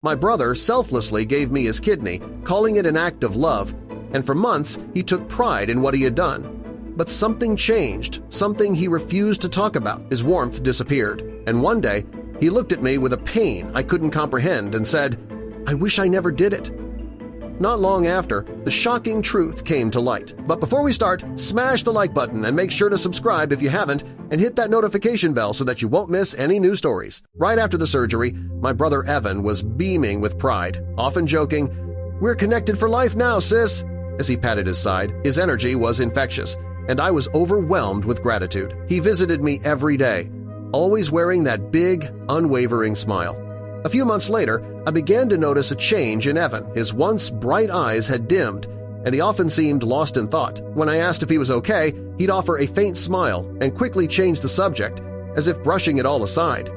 My brother selflessly gave me his kidney, calling it an act of love, and for months he took pride in what he had done. But something changed, something he refused to talk about. His warmth disappeared, and one day he looked at me with a pain I couldn't comprehend and said, "I wish I never did it." Not long after, the shocking truth came to light. But before we start, smash the like button and make sure to subscribe if you haven't, and hit that notification bell so that you won't miss any new stories. Right after the surgery, my brother Evan was beaming with pride, often joking, "We're connected for life now, sis," as he patted his side. His energy was infectious, and I was overwhelmed with gratitude. He visited me every day, always wearing that big, unwavering smile. A few months later, I began to notice a change in Evan. His once bright eyes had dimmed, and he often seemed lost in thought. When I asked if he was okay, he'd offer a faint smile and quickly change the subject, as if brushing it all aside.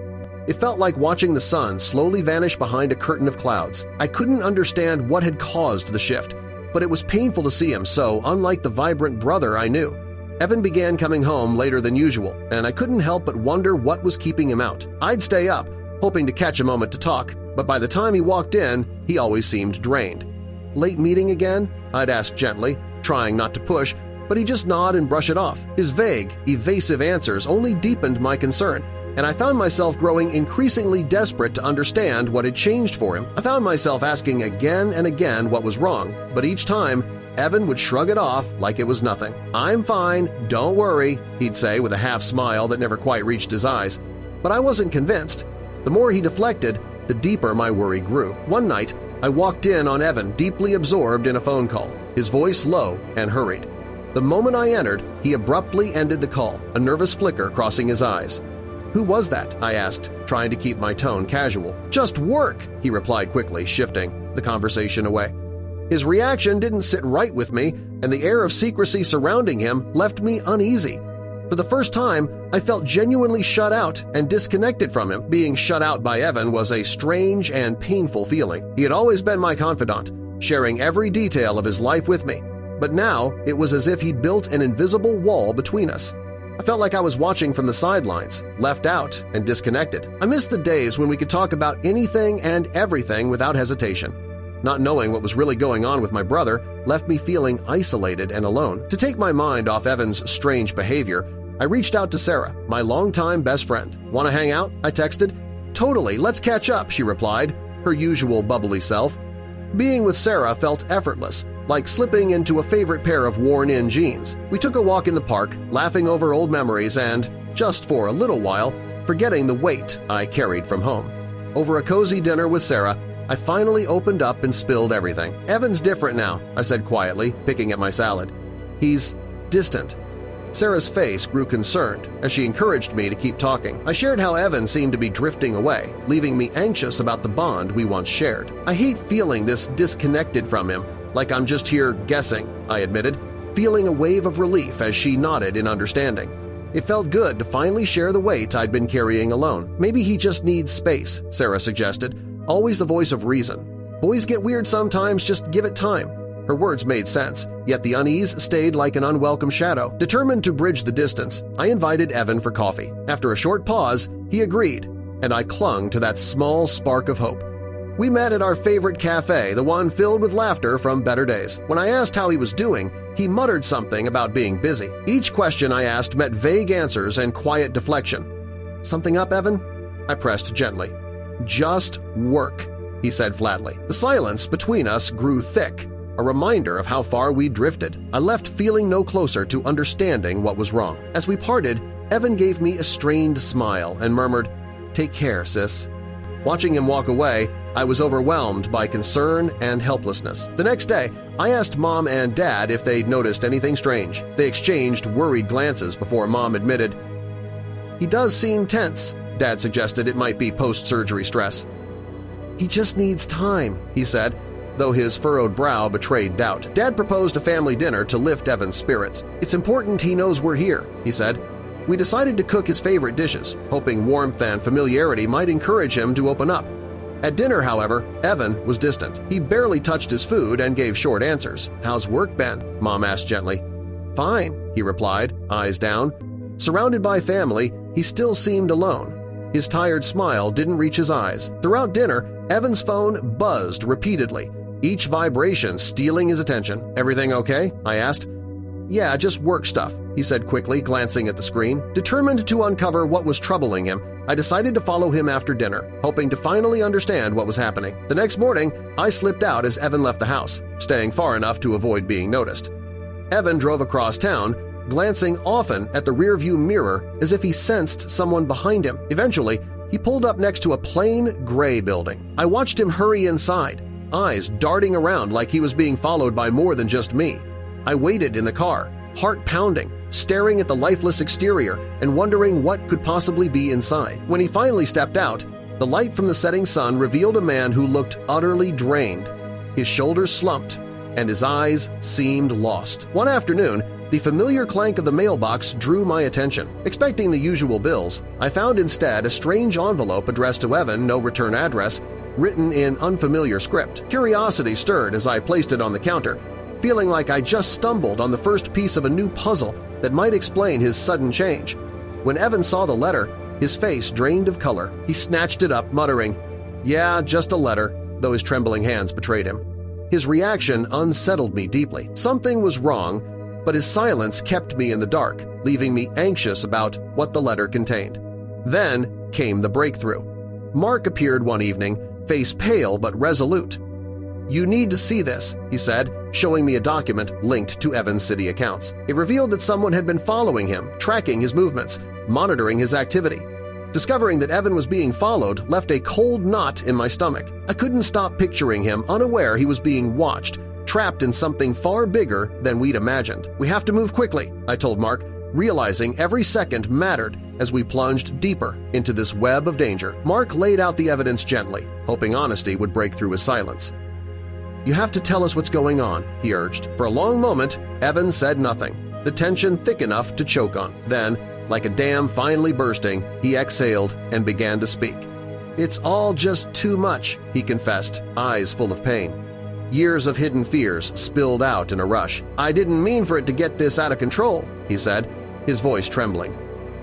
It felt like watching the sun slowly vanish behind a curtain of clouds. I couldn't understand what had caused the shift, but it was painful to see him so unlike the vibrant brother I knew. Evan began coming home later than usual, and I couldn't help but wonder what was keeping him out. I'd stay up, hoping to catch a moment to talk, but by the time he walked in, he always seemed drained. "Late meeting again?" I'd ask gently, trying not to push, but he'd just nod and brush it off. His vague, evasive answers only deepened my concern, and I found myself growing increasingly desperate to understand what had changed for him. I found myself asking again and again what was wrong, but each time, Evan would shrug it off like it was nothing. "I'm fine, don't worry," he'd say with a half-smile that never quite reached his eyes. But I wasn't convinced. The more he deflected, the deeper my worry grew. One night, I walked in on Evan deeply absorbed in a phone call, his voice low and hurried. The moment I entered, he abruptly ended the call, a nervous flicker crossing his eyes. "Who was that?" I asked, trying to keep my tone casual. "Just work," he replied quickly, shifting the conversation away. His reaction didn't sit right with me, and the air of secrecy surrounding him left me uneasy. For the first time, I felt genuinely shut out and disconnected from him. Being shut out by Evan was a strange and painful feeling. He had always been my confidant, sharing every detail of his life with me, but now it was as if he'd built an invisible wall between us. I felt like I was watching from the sidelines, left out and disconnected. I missed the days when we could talk about anything and everything without hesitation. Not knowing what was really going on with my brother left me feeling isolated and alone. To take my mind off Evan's strange behavior, I reached out to Sarah, my longtime best friend. "Want to hang out?" I texted. "Totally, let's catch up," she replied, her usual bubbly self. Being with Sarah felt effortless, like slipping into a favorite pair of worn-in jeans. We took a walk in the park, laughing over old memories and, just for a little while, forgetting the weight I carried from home. Over a cozy dinner with Sarah, I finally opened up and spilled everything. "Evan's different now," I said quietly, picking at my salad. "He's distant." Sarah's face grew concerned as she encouraged me to keep talking. I shared how Evan seemed to be drifting away, leaving me anxious about the bond we once shared. "I hate feeling this disconnected from him, like I'm just here guessing," I admitted, feeling a wave of relief as she nodded in understanding. It felt good to finally share the weight I'd been carrying alone. "Maybe he just needs space," Sarah suggested, always the voice of reason. "Boys get weird sometimes, just give it time." Her words made sense, yet the unease stayed like an unwelcome shadow. Determined to bridge the distance, I invited Evan for coffee. After a short pause, he agreed, and I clung to that small spark of hope. We met at our favorite cafe, the one filled with laughter from better days. When I asked how he was doing, he muttered something about being busy. Each question I asked met vague answers and quiet deflection. "Something up, Evan?" I pressed gently. "Just work," he said flatly. The silence between us grew thick, a reminder of how far we'd drifted. I left feeling no closer to understanding what was wrong. As we parted, Evan gave me a strained smile and murmured, "Take care, sis." Watching him walk away, I was overwhelmed by concern and helplessness. The next day, I asked Mom and Dad if they'd noticed anything strange. They exchanged worried glances before Mom admitted, "He does seem tense." Dad suggested it might be post-surgery stress. "He just needs time," he said, though his furrowed brow betrayed doubt. Dad proposed a family dinner to lift Evan's spirits. "It's important he knows we're here," he said. We decided to cook his favorite dishes, hoping warmth and familiarity might encourage him to open up. At dinner, however, Evan was distant. He barely touched his food and gave short answers. "How's work been?" Mom asked gently. "Fine," he replied, eyes down. Surrounded by family, he still seemed alone. His tired smile didn't reach his eyes. Throughout dinner, Evan's phone buzzed repeatedly, each vibration stealing his attention. "Everything okay?" I asked. "Yeah, just work stuff," he said quickly, glancing at the screen. Determined to uncover what was troubling him, I decided to follow him after dinner, hoping to finally understand what was happening. The next morning, I slipped out as Evan left the house, staying far enough to avoid being noticed. Evan drove across town, glancing often at the rearview mirror as if he sensed someone behind him. Eventually, he pulled up next to a plain gray building. I watched him hurry inside, eyes darting around like he was being followed by more than just me. I waited in the car, heart pounding, staring at the lifeless exterior and wondering what could possibly be inside. When he finally stepped out, the light from the setting sun revealed a man who looked utterly drained. His shoulders slumped, and his eyes seemed lost. One afternoon, the familiar clank of the mailbox drew my attention. Expecting the usual bills, I found instead a strange envelope addressed to Evan, no return address, written in unfamiliar script. Curiosity stirred as I placed it on the counter, feeling like I just stumbled on the first piece of a new puzzle that might explain his sudden change. When Evan saw the letter, his face drained of color. He snatched it up, muttering, "Yeah, just a letter," though his trembling hands betrayed him. His reaction unsettled me deeply. Something was wrong, but his silence kept me in the dark, leaving me anxious about what the letter contained. Then came the breakthrough. Mark appeared one evening, face pale but resolute. "You need to see this," he said, showing me a document linked to Evan's city accounts. It revealed that someone had been following him, tracking his movements, monitoring his activity. Discovering that Evan was being followed left a cold knot in my stomach. I couldn't stop picturing him, unaware he was being watched, trapped in something far bigger than we'd imagined. "We have to move quickly," I told Mark, realizing every second mattered as we plunged deeper into this web of danger. Mark laid out the evidence gently, hoping honesty would break through his silence. "You have to tell us what's going on," he urged. For a long moment, Evan said nothing, the tension thick enough to choke on. Then, like a dam finally bursting, he exhaled and began to speak. "It's all just too much," he confessed, eyes full of pain. Years of hidden fears spilled out in a rush. "I didn't mean for it to get this out of control," he said, his voice trembling.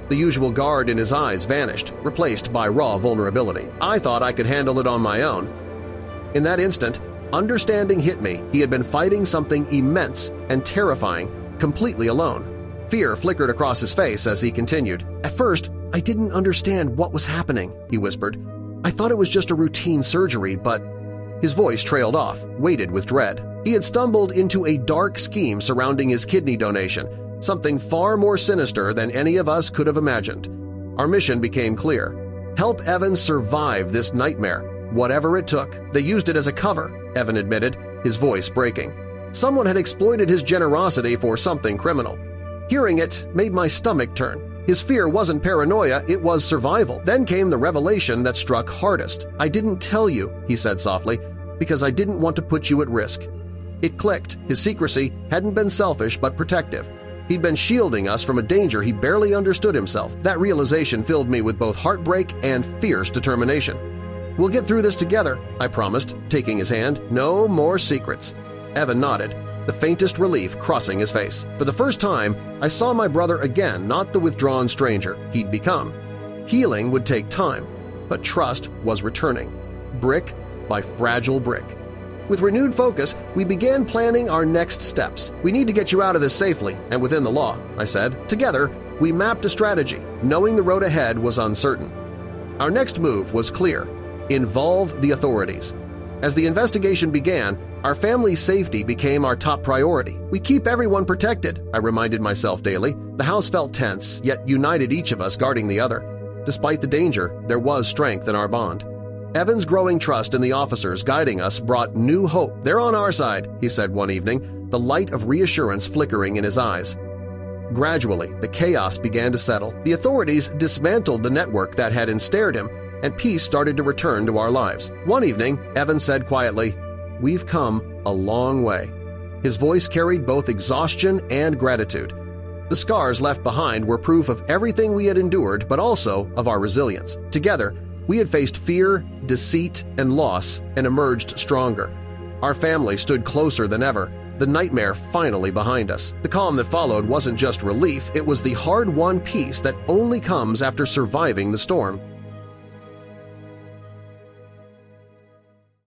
The usual guard in his eyes vanished, replaced by raw vulnerability. "I thought I could handle it on my own." In that instant, understanding hit me. He had been fighting something immense and terrifying, completely alone. Fear flickered across his face as he continued. "At first, I didn't understand what was happening," he whispered. "I thought it was just a routine surgery, but—" His voice trailed off, weighted with dread. He had stumbled into a dark scheme surrounding his kidney donation, something far more sinister than any of us could have imagined. Our mission became clear. Help Evan survive this nightmare, whatever it took. They used it as a cover, Evan admitted, his voice breaking. Someone had exploited his generosity for something criminal. Hearing it made my stomach turn. His fear wasn't paranoia, it was survival. Then came the revelation that struck hardest. "I didn't tell you," he said softly, "because I didn't want to put you at risk." It clicked. His secrecy hadn't been selfish but protective. He'd been shielding us from a danger he barely understood himself. That realization filled me with both heartbreak and fierce determination. "We'll get through this together," I promised, taking his hand. "No more secrets." Evan nodded, the faintest relief crossing his face. For the first time, I saw my brother again, not the withdrawn stranger he'd become. Healing would take time, but trust was returning, brick by fragile brick. With renewed focus, we began planning our next steps. "We need to get you out of this safely and within the law," I said. Together, we mapped a strategy, knowing the road ahead was uncertain. Our next move was clear: involve the authorities. As the investigation began, our family's safety became our top priority. "We keep everyone protected," I reminded myself daily. The house felt tense, yet united, each of us guarding the other. Despite the danger, there was strength in our bond. Evan's growing trust in the officers guiding us brought new hope. "They're on our side," he said one evening, the light of reassurance flickering in his eyes. Gradually, the chaos began to settle. The authorities dismantled the network that had ensnared him, and peace started to return to our lives. One evening, Evan said quietly, "We've come a long way." His voice carried both exhaustion and gratitude. The scars left behind were proof of everything we had endured, but also of our resilience. Together, we had faced fear, deceit, and loss and emerged stronger. Our family stood closer than ever, the nightmare finally behind us. The calm that followed wasn't just relief, it was the hard-won peace that only comes after surviving the storm.